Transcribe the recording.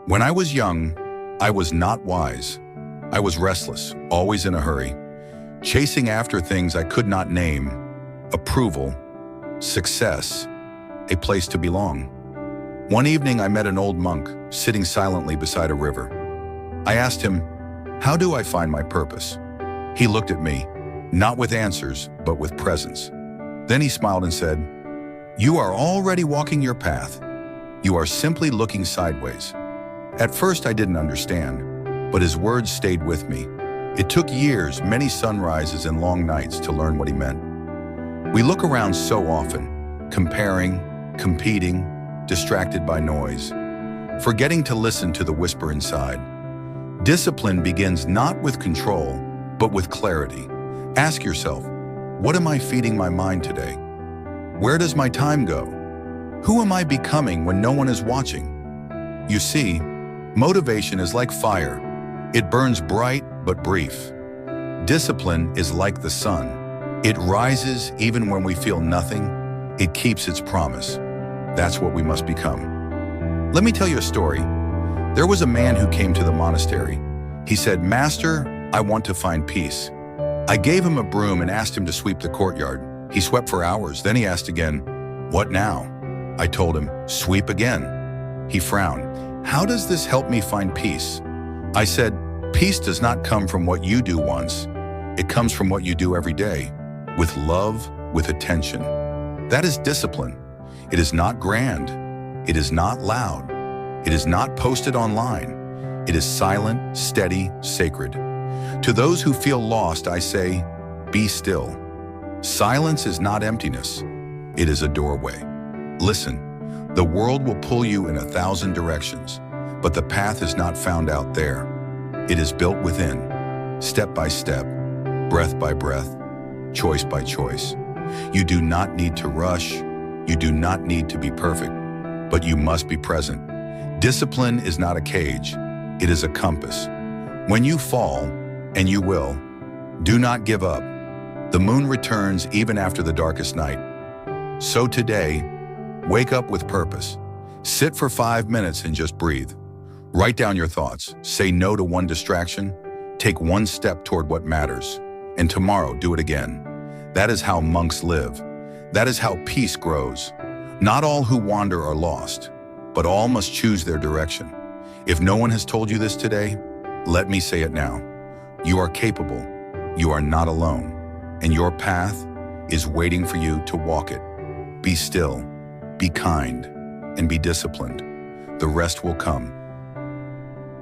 When I was young, I was not wise. I was restless, always in a hurry, chasing after things I could not name: approval, success, a place to belong. One evening I met an old monk sitting silently beside a river. I asked him, "How do I find my purpose?" He looked at me, not with answers, but with presence. Then he smiled and said, "You are already walking your path. You are simply looking sideways." At first I didn't understand, but his words stayed with me. It took years, many sunrises and long nights to learn what he meant. We look around so often, comparing, competing, distracted by noise, forgetting to listen to the whisper inside. Discipline begins not with control, but with clarity. Ask yourself, what am I feeding my mind today? Where does my time go? Who am I becoming when no one is watching? You see, motivation is like fire. It burns bright but brief. Discipline is like the sun. It rises even when we feel nothing. It keeps its promise. That's what we must become. Let me tell you a story. There was a man who came to the monastery. He said, "Master, I want to find peace." I gave him a broom and asked him to sweep the courtyard. He swept for hours. Then he asked again, "What now?" I told him, "Sweep again." He frowned. "How does this help me find peace?" I said, "Peace does not come from what you do once. It comes from what you do every day, with love, with attention. That is discipline. It is not grand. It is not loud. It is not posted online. It is silent, steady, sacred. To those who feel lost, I say, be still. Silence is not emptiness. It is a doorway. Listen, the world will pull you in 1,000 directions, but the path is not found out there. It is built within, step by step, breath by breath, choice by choice. You do not need to rush. You do not need to be perfect, but you must be present. Discipline is not a cage. It is a compass. When you fall, and you will, do not give up. The moon returns even after the darkest night. So today, wake up with purpose. Sit for 5 minutes and just breathe. Write down your thoughts. Say no to one distraction. Take one step toward what matters. And tomorrow, do it again. That is how monks live. That is how peace grows. Not all who wander are lost, but all must choose their direction. If no one has told you this today, let me say it now. You are capable. You are not alone. And your path is waiting for you to walk it. Be still, be kind, and be disciplined. The rest will come.